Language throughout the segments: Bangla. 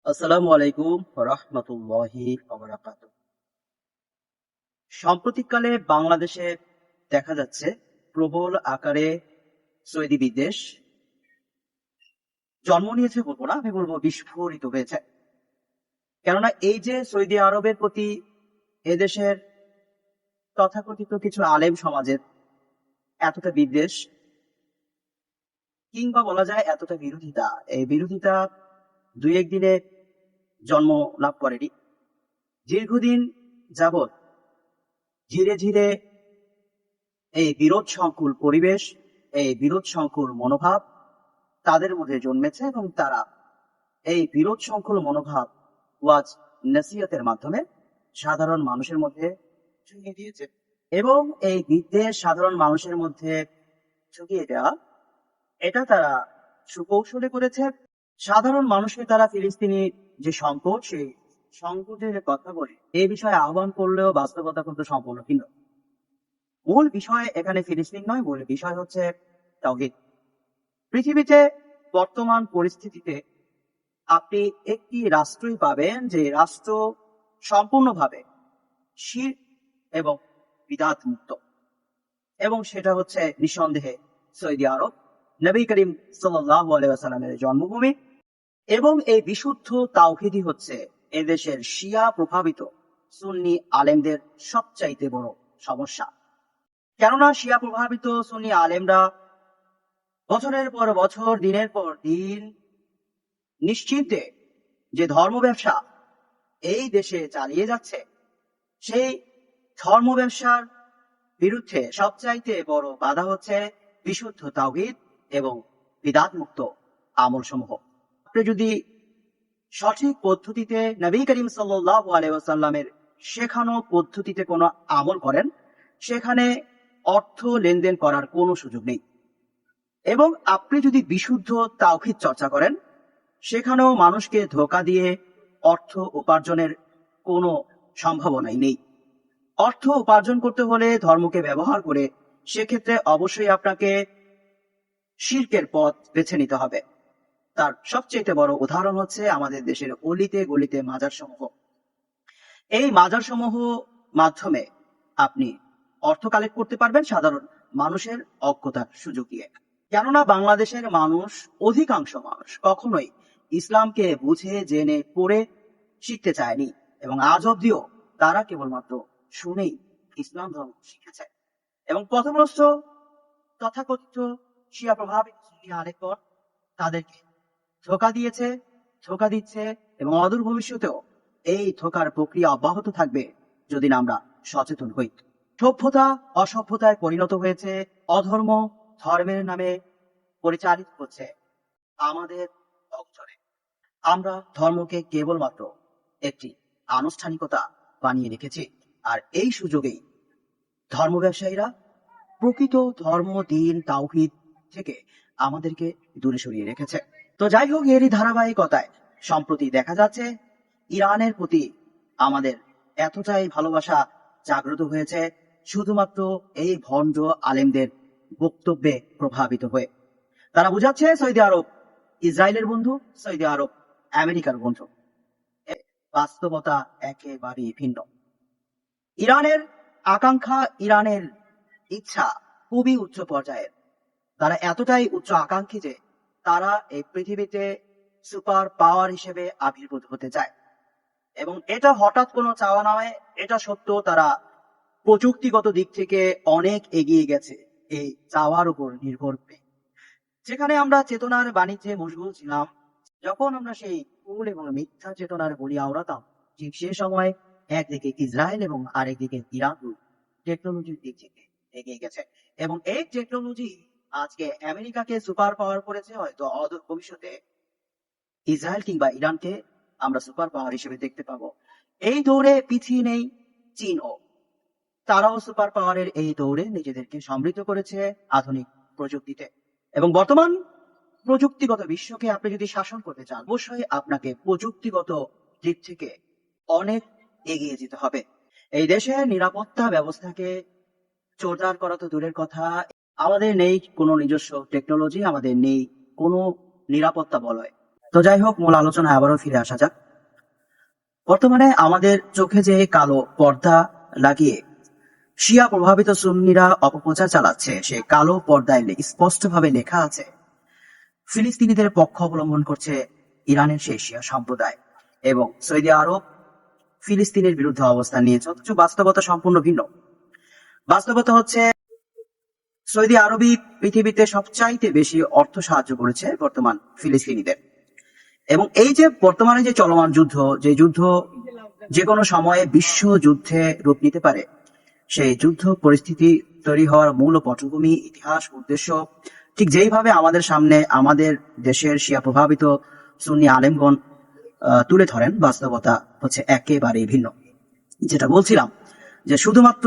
আসসালামু আলাইকুম রহমতুল্লাহি ওয়া বারাকাতুহু। সাম্প্রতিককালে বাংলাদেশে দেখা যাচ্ছে প্রবল আকারে সৌদি বিদ্বেষ জন্ম নিয়েছে বলবো না, আমি বলবো বিস্ফোরিত হয়েছে। কেননা এই যে সৌদি আরবের প্রতি এদেশের তথাকথিত কিছু আলেম সমাজের এতটা বিদ্বেষ, কিংবা বলা যায় এতটা বিরোধিতা, এই বিরোধিতা দুই একদিনে জন্ম লাভ করেনি। দীর্ঘদিন যাবৎ ধীরে ধীরে এই বিরোধ সংকুল পরিবেশ, এই বিরোধ সংকুল মনোভাব তাদের মধ্যে জন্মেছে এবং তারা এই বিরোধ সংকুল মনোভাব ওয়াজ নসিহতের মাধ্যমে সাধারণ মানুষের মধ্যে ছড়িয়ে দিয়েছে। এবং এই বিদ্বেষ সাধারণ মানুষের মধ্যে ছড়িয়ে দেওয়া, এটা তারা সুকৌশলে করেছে। সাধারণ মানুষকে তারা ফিলিস্তিনি যে সংকট, সেই সংকটের কথা বলে এই বিষয়ে আহ্বান করলেও বাস্তবতা কিন্তু সম্পূর্ণ ভিন্ন। মূল বিষয় এখানে ফিলিস্তিন নয়, মূল বিষয় হচ্ছে তাওহীদ। পৃথিবীতে বর্তমান পরিস্থিতিতে আপনি একটি রাষ্ট্রই পাবেন যে রাষ্ট্র সম্পূর্ণভাবে শিরক এবং বিদআত মুক্ত, এবং সেটা হচ্ছে নিঃসন্দেহে সৌদি আরব, নবী করিম সাল্লাল্লাহু আলাইহি ওয়াসাল্লামের জন্মভূমি। এবং এই বিশুদ্ধ তাওহীদই হচ্ছে এদেশের শিয়া প্রভাবিত সুন্নি আলেমদের সবচাইতে বড় সমস্যা। কেননা শিয়া প্রভাবিত সুন্নি আলেমরা বছরের পর বছর, দিনের পর দিন নিশ্চিন্তে যে ধর্ম ব্যবসা এই দেশে চালিয়ে যাচ্ছে, সেই ধর্ম ব্যবসার বিরুদ্ধে সবচাইতে বড় বাধা হচ্ছে বিশুদ্ধ তাওহীদ এবং বিদআত মুক্ত আমল সমূহ। আপনি যদি সঠিক পদ্ধতিতে নবী করিম সাল্লাল্লাহু আলাইহি ওয়াসাল্লামের শেখানো পদ্ধতিতে কোনো আমল করেন, সেখানে অর্থ লেনদেন করার কোনো সুযোগ নেই। এবং আপনি যদি বিশুদ্ধ তাওহীদ চর্চা করেন, সেখানেও মানুষকে ধোঁকা দিয়ে অর্থ উপার্জনের কোনো সম্ভাবনাই নেই। অর্থ উপার্জন করতে হলে ধর্মকে ব্যবহার করে, সেক্ষেত্রে অবশ্যই আপনাকে শিরকের পথ বেছে নিতে হবে। তার সবচেয়ে বড় উদাহরণ হচ্ছে আমাদের দেশের অলিতে গলিতে মাজার সমূহ। এই মাজার সমূহ মাধ্যমে আপনি অর্থ কালেক্ট করতে পারবেন সাধারণ মানুষের অজ্ঞতার সুযোগ দিয়ে। কেননা বাংলাদেশের মানুষ, অধিকাংশ মানুষ কখনোই ইসলামকে বুঝে জেনে পড়ে শিখতে চায়নি, এবং আজ অব্দিও তারা কেবলমাত্র শুনেই ইসলাম ধর্ম শিখেছে। এবং পথভ্রষ্ট তথাকথিত শিয়া প্রভাবিত সুন্নি আলেমগণ তাদেরকে ধোঁকা দিয়েছে, ধোঁকা দিচ্ছে, এবং অদূর ভবিষ্যতেও এই ধোঁকার প্রক্রিয়া অব্যাহত থাকবে যদি না আমরা সচেতন হই। সভ্যতা অসভ্যতায় পরিণত হয়েছে, অধর্ম ধর্মের নামে পরিচালিত হচ্ছে আমাদের অঞ্চলে। আমরা ধর্মকে কেবলমাত্র একটি আনুষ্ঠানিকতা বানিয়ে রেখেছি, আর এই সুযোগেই ধর্ম ব্যবসায়ীরা প্রকৃত ধর্ম, দিন, তাওহীদ থেকে আমাদেরকে দূরে সরিয়ে রেখেছে। তো যাই হোক, এরই ধারাবাহিকতায় সম্প্রতি দেখা যাচ্ছে ইরানের প্রতি আমাদের এতটাই ভালোবাসা জাগ্রত হয়েছে শুধুমাত্র এই ভণ্ড আলেমদের বক্তব্যে প্রভাবিত হয়ে। তারা বুঝাচ্ছে সৌদি আরব ইসরায়েলের বন্ধু, সৌদি আরব আমেরিকার বন্ধু। বাস্তবতা একেবারেই ভিন্ন। ইরানের আকাঙ্ক্ষা, ইরানের ইচ্ছা খুবই উচ্চ পর্যায়ের। তারা এতটাই উচ্চ আকাঙ্ক্ষী যে তারা এই পৃথিবীতে সুপার পাওয়ার হিসেবে আবির্ভূত হতে চায়। এবং এটা হঠাৎ কোনো চাওয়া নয়, এটা সত্য। তারা প্রযুক্তিগত দিক থেকে অনেক এগিয়ে গেছে এই চাওয়ার উপর নির্ভর করে। যেখানে আমরা চেতনার বাণিজ্যে মশগুল ছিলাম, যখন আমরা সেই ভুল এবং মিথ্যা চেতনার বলি আওড়াতাম, ঠিক সে সময় একদিকে ইসরায়েল এবং আরেকদিকে ইরান টেকনোলজির দিক থেকে এগিয়ে গেছে। এবং এই টেকনোলজি আজকে আমেরিকাকে সুপার পাওয়ার করেছে। হয়তো অদূর ভবিষ্যতে ইসরায়েল কিংবা ইরানকে আমরা সুপার পাওয়ার হিসেবে দেখতে পাবো। এই দৌড়ে পিছিয়ে নেই চীনও। তারাও সুপার পাওয়ারের এই দৌড়ে নিজেদেরকে সমৃদ্ধ করেছে আধুনিক প্রযুক্তিতে। এবং বর্তমান প্রযুক্তিগত বিশ্বকে আপনি যদি শাসন করতে চান, অবশ্যই আপনাকে প্রযুক্তিগত দিক থেকে অনেক এগিয়ে যেতে হবে। এই দেশের নিরাপত্তা ব্যবস্থাকে জোরদার করা তো দূরের কথা, আমাদের নেই কোনো নিজস্ব টেকনোলজি, আমাদের নেই কোনো নিরাপত্তা বলয়। তো যাই হোক, মূল আলোচনায় আবারও ফিরে আসা যাক। বর্তমানে আমাদের চোখে যে কালো পর্দা লাগিয়ে শিয়া প্রভাবিত সুন্নিরা অপপ্রচার চালাচ্ছে, সে কালো পর্দায় স্পষ্টভাবে লেখা আছে ফিলিস্তিনিদের পক্ষ অবলম্বন করছে ইরানের সেই শিয়া সম্প্রদায়, এবং সৌদি আরব ফিলিস্তিনের বিরুদ্ধে অবস্থান নিয়েছে। অথচ বাস্তবতা সম্পূর্ণ ভিন্ন। বাস্তবতা হচ্ছে সৌদি আরবই পৃথিবীতে সবচাইতে বেশি অর্থ সাহায্য করেছে বর্তমান ফিলিস্তিনিদের। এবং এই যে বর্তমানে যে চলমান যুদ্ধ, যে যুদ্ধ যে কোনো সময়ে বিশ্ব যুদ্ধে রূপ নিতে পারে, সেই যুদ্ধ পরিস্থিতি তৈরি হওয়ার মূল পটভূমি, ইতিহাস, উদ্দেশ্য ঠিক যেইভাবে আমাদের সামনে আমাদের দেশের শিয়া প্রভাবিত সুন্নি আলেমগণ তুলে ধরেন, বাস্তবতা হচ্ছে একেবারেই ভিন্ন। যেটা বলছিলাম যে শুধুমাত্র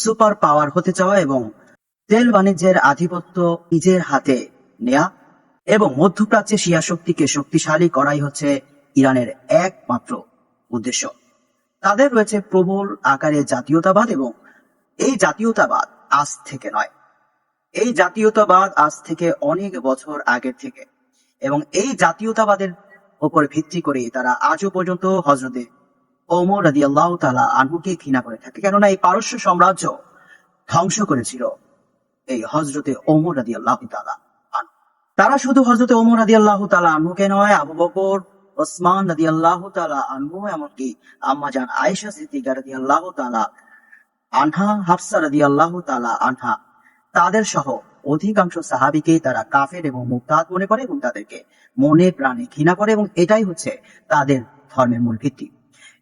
সুপার পাওয়ার হতে চাওয়া এবং তেল বাণিজ্যের আধিপত্য নিজের হাতে নেয়া এবং মধ্যপ্রাচ্যে শিয়া শক্তিকে শক্তিশালী করাই হচ্ছে ইরানের একমাত্র উদ্দেশ্য। তাদের রয়েছে প্রবল আকারে জাতীয়তাবাদ, এবং এই জাতীয়তাবাদ আজ থেকে নয়, এই জাতীয়তাবাদ আজ থেকে অনেক বছর আগের থেকে। এবং এই জাতীয়তাবাদের উপর ভিত্তি করে তারা আজও পর্যন্ত হজরতে ওমর রাদিয়াল্লাহু তাআলা আনহুকে ঘৃণা করে থাকে। কেননা এই পারস্য সাম্রাজ্য ধ্বংস করেছিল এই হজরতে ওমর রাদিয়াল্লাহু তাআলা আনহু। তারা শুধু হজরতে ওমর রাদিয়াল্লাহু তাআলা আনহুকে নয়, আবু বকর, ওসমান রাদিয়াল্লাহু তাআলা আনহু, এমনকি আম্মাজান আয়েশা সিদ্দিকা রাদিয়াল্লাহু তাআলা আনহা, হাফসা রাদিয়াল্লাহু তাআলা আনহা, তাদের সহ অধিকাংশ সাহাবীকে তারা কাফের এবং মুরতাদ মনে করে এবং তাদেরকে মনে প্রাণে ঘৃণা করে, এবং এটাই হচ্ছে তাদের ধর্মের মূল ভিত্তি।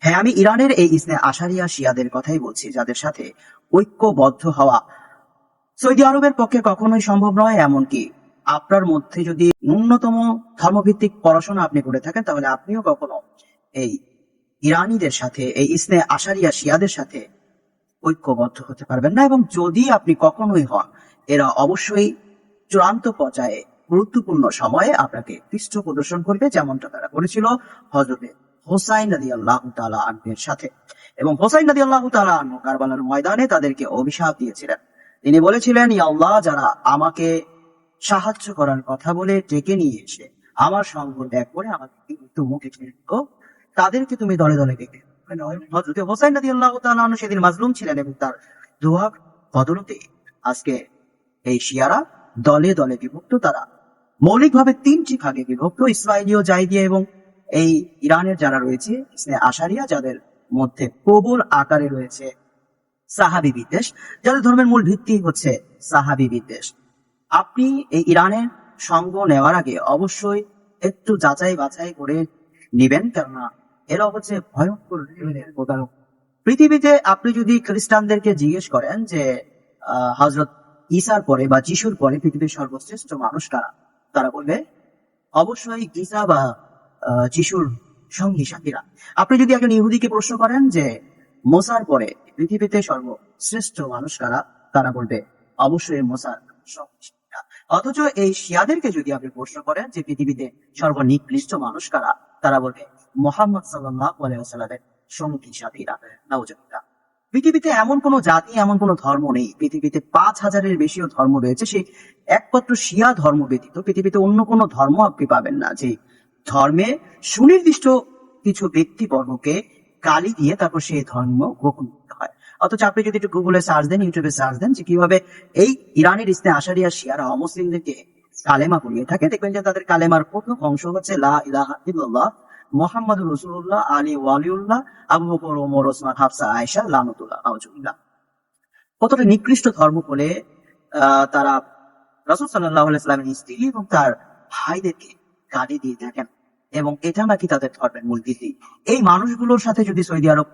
হ্যাঁ, আমি ইরানের এই ইসনে আশারিয়া শিয়াদের কথাই বলছি, যাদের সাথে ঐক্যবদ্ধ হওয়া সৌদি আরবের পক্ষে কখনোই সম্ভব নয়। এমনকি আপনার মধ্যে যদি ন্যূনতম ধর্মভিত্তিক পড়াশোনা আপনি করে থাকেন, তাহলে আপনিও কখনো এই ইরানিদের সাথে, এই ইসনে আশারিয়া শিয়াদের সাথে ঐক্যবদ্ধ হতে পারবেন না। এবং যদি আপনি কখনোই হন, এরা অবশ্যই চূড়ান্ত পর্যায়ে গুরুত্বপূর্ণ সময়ে আপনাকে পৃষ্ঠ প্রদর্শন করবে, যেমনটা তারা করেছিল হযরতে হোসাইন রাদিয়াল্লাহু তাআলা আনহুর সাথে। এবং হোসাইন রাদিয়াল্লাহু তাআলা আনহু কারবালার ময়দানে তাদেরকে অভিশাপ দিয়েছিলেন। তিনি বলেছিলেন, ইয়া আল্লাহ, যারা আমাকে সাহায্য করার কথা বলে ডেকে নিয়ে এসে আমার সঙ্গ ত্যাগ করে আমাকে মৃত্যু মুখে ঠেলে দিত, তাদেরকে তুমি দলে দলে ডেকে। হযরতে হোসাইন রাদিয়াল্লাহু তাআলা আনহু সেদিন মাজলুম ছিলেন, এবং তার দোয়ার বদলতে আজকে এই শিয়ারা দলে দলে বিভক্ত। তারা মৌলিকভাবে তিনটি ভাগে বিভক্ত: ইসরায়েলীয়, জাইদিয়া এবং এই ইরানের যারা রয়েছে ইসনে আশারিয়া, যাদের মধ্যে প্রবল আকারে রয়েছে সাহাবী বিদ্বেষ, যাদের ধর্মের মূল ভিত্তি হচ্ছে সাহাবী বিদ্বেষ। আপনি এই ইরানের সঙ্গ নেওয়ার আগে অবশ্যই একটু যাচাই বাছাই করে নিবেন, কেননা এরা হচ্ছে ভয়ঙ্কর লেভেলের প্রতারক। পৃথিবীতে আপনি যদি খ্রিস্টানদেরকে জিজ্ঞেস করেন যে হযরত ঈসার পরে বা যিশুর পরে পৃথিবীর সর্বশ্রেষ্ঠ মানুষ কারা, তারা বলবে অবশ্যই ঈসা বা যিশুর সঙ্গী সাথীরা। আপনি যদি একজন ইহুদিকে প্রশ্ন করেন যে মোসার পরে পৃথিবীতে সর্বশ্রেষ্ঠ মানুষ কারা, তারা বলবে অবশ্যই মোসার সঙ্গী সাথীরা। অথচ এই শিয়াদেরকে যদি আপনি প্রশ্ন করেন যে পৃথিবীতে সর্বনিকৃষ্ট মানুষ কারা, তারা বলবে মুহাম্মদ সাল্লাল্লাহু আলাইহি ওয়াসাল্লামের সঙ্গী সাথীরা। নাউজুবিল্লাহ। পৃথিবীতে এমন কোন জাতি, এমন কোন ধর্ম নেই, পৃথিবীতে 5,000-এর বেশিও ধর্ম রয়েছে, সেই একমাত্র শিয়া ধর্ম ব্যতীত পৃথিবীতে অন্য কোনো ধর্ম আপনি পাবেন না যে ধর্মে সুনির্দিষ্ট কিছু ব্যক্তিবর্গকে গালি দিয়ে তারপর সেই ধর্ম গ্রহণ করতে হয়। অথচ আপনি যদি একটু গুগলে সার্চ দেন, ইউটিউবে সার্চ দেন যে কিভাবে এই ইরানের ইসনে আশারিয়া শিয়ারা অমুসলিমদেরকে কালেমা পড়িয়ে থাকে, দেখবেন যে তাদের কালেমার প্রথম অংশ হচ্ছে লা ইলাহা ইল্লাল্লাহ মুহাম্মাদুর রাসূলুল্লাহ আলী ওয়ালিউল্লাহ আবু বকর ওমর ওসমান হাফসা আয়েশা লানাতুল্লাহ নাউজুবিল্লাহ। কতটা নিকৃষ্ট ধর্ম বলে তারা রাসূল সাল্লাল্লাহু আলাইহি ওয়াসাল্লামের স্ত্রী এবং তার ভাইদেরকে গালি দিয়ে থাকেন, এবং এটা নাকি তাদের ধর্মের মূল ভিত্তি। এই মানুষগুলোর সাথে যদি সৌদি আরব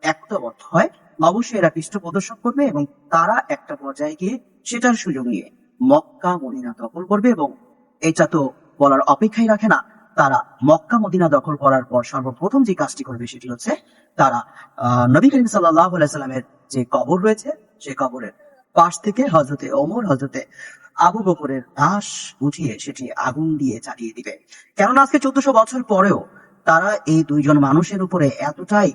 একতাবদ্ধ হয়, অবশ্যই এরা পৃষ্ঠ প্রদর্শন করবে, এবং তারা একটা পর্যায়ে গিয়ে সেটার সুযোগ নিয়ে মক্কা মদিনা দখল করবে। এবং এটা তো বলার অপেক্ষাই রাখে না, তারা মক্কা মদিনা দখল করার পর সর্বপ্রথম যে কাজটি করবে সেটি হচ্ছে তারা নবী করিম সাল্লাল্লাহু আলাইহি সাল্লামের যে কবর রয়েছে, সেই কবরের পাশ থেকে হযরতে ওমর, হযরতে আবু বকরের লাশ উঠিয়ে সেটি আগুন দিয়ে জ্বালিয়ে দিবে। কেননা আজকে 1400 বছর পরেও তারা এই দুইজন মানুষের উপরে এতটাই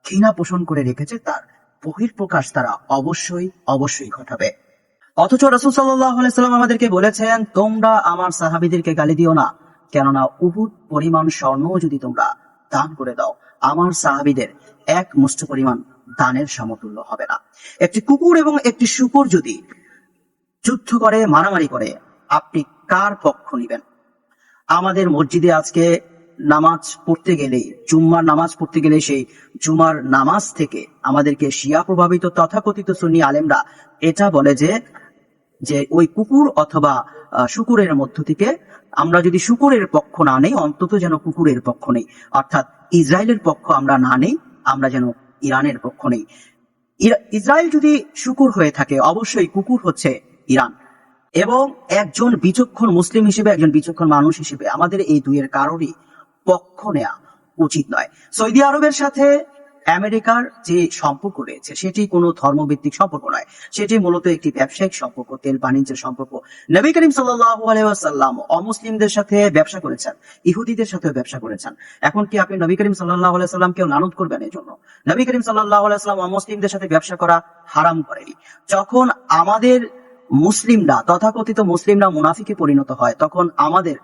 ঘৃণা পোষণ করে রেখেছে, তার বহিঃপ্রকাশ তারা অবশ্যই অবশ্যই ঘটাবে। অথচ রাসূল সাল্লাল্লাহু আলাইহি সাল্লাম আমাদেরকে বলেছেন, তোমরা আমার সাহাবীদেরকে গালি দিও না, কেননা উহুদ পরিমাণ স্বর্ণ যদি তোমরা দান করে দাও, আমার সাহাবীদের এক মুষ্ঠ পরিমাণ দানের সমতুল্য হবে না। একটি কুকুর এবং একটি শূকর যদি যুদ্ধ করে, মারামারি করে, আপনি কার পক্ষ নিবেন? আমাদের মসজিদে আজকে নামাজ পড়তে গেলে, জুম্মার নামাজ পড়তে গেলে, সেই জুমার নামাজ থেকে আমাদেরকে শিয়া প্রভাবিত তথাকথিত সুন্নি আলেমরা এটা বলে যে যে ওই কুকুর অথবা শুকুরের মধ্য থেকে আমরা যদি শুকুরের পক্ষ না নেই, অন্তত যেন কুকুরের পক্ষ নেই, অর্থাৎ ইসরায়েলের পক্ষ আমরা না নেই, আমরা যেন ইরানের পক্ষ নেই। ইসরায়েল যদি শুকুর হয়ে থাকে, অবশ্যই কুকুর হচ্ছে ইরান। এবং একজন বিচক্ষণ মুসলিম হিসেবে, একজন বিচক্ষণ মানুষ হিসেবে আমাদের এই দুইয়ের কারোরই পক্ষ নেওয়া উচিত নয়। সৌদি আরবের সাথে আমেরিকার যে সম্পর্ক রয়েছে সেটি কোনো ধর্মভিত্তিক সম্পর্ক নয়, সেটি মূলত একটি ব্যবসায়িক সম্পর্ক, তেল বাণিজ্যের সম্পর্ক। নবী করিম সাল্লাল্লাহু আলাইহি ওয়াসাল্লাম অমুসলিমদের সাথে ব্যবসা করেছেন, ইহুদিদের সাথেও ব্যবসা করেছেন। এখন কি আপনি নবী করিম সাল্লাল্লাহু আলাইহি ওয়াসাল্লামকে লানত করবেন এই জন্য? নবী করিম সাল্লাল্লাহু আলাইহি ওয়াসাল্লাম অমুসলিমদের সাথে ব্যবসা করা হারাম করেনি। যখন আমাদের মুসলিমরা, তথাকথিত মুসলিমরা মুনাফিকে পরিণত হয়, তখন আমাদের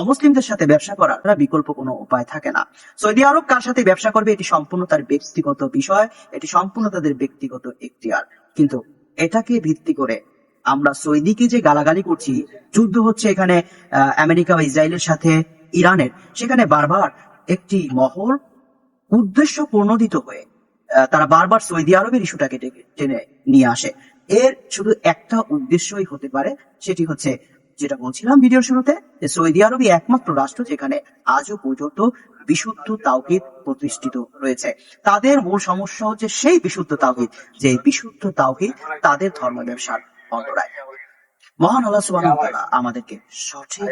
অমুসলিমদের সাথে ব্যবসা করার বিকল্প কোনো উপায় থাকে না। সৌদি আরব কার সাথে ব্যবসা করবে এটি সম্পূর্ণ তার ব্যক্তিগত বিষয়, এটি সম্পূর্ণ তাদের ব্যক্তিগত এখতিয়ার। কিন্তু এটাকে ভিত্তি করে আমরা সৌদিকে যে গালাগালি করছি, যুদ্ধ হচ্ছে এখানে আমেরিকা বা ইসরায়েলের সাথে ইরানের, সেখানে বারবার একটি মহল উদ্দেশ্য প্রণোদিত হয়ে তারা বারবার সৌদি আরবের ইস্যুটাকে টেনে নিয়ে আসে। এর শুধু একটা উদ্দেশ্যই হতে পারে, সেটি হচ্ছে যেটা বলছিলাম ভিডিওর শুরুতে, যে সৌদি আরবই একমাত্র রাষ্ট্র যেখানে আজও পর্যন্ত বিশুদ্ধ তাওহীদ প্রতিষ্ঠিত রয়েছে। তাদের মূল সমস্যা হচ্ছে সেই বিশুদ্ধ তাওহীদ, যে বিশুদ্ধ তাওহীদ তাদের ধর্ম ব্যবসার অন্তরায়। মহান আল্লাহ সুবহানাহু ওয়া তাআলা আমাদেরকে সঠিক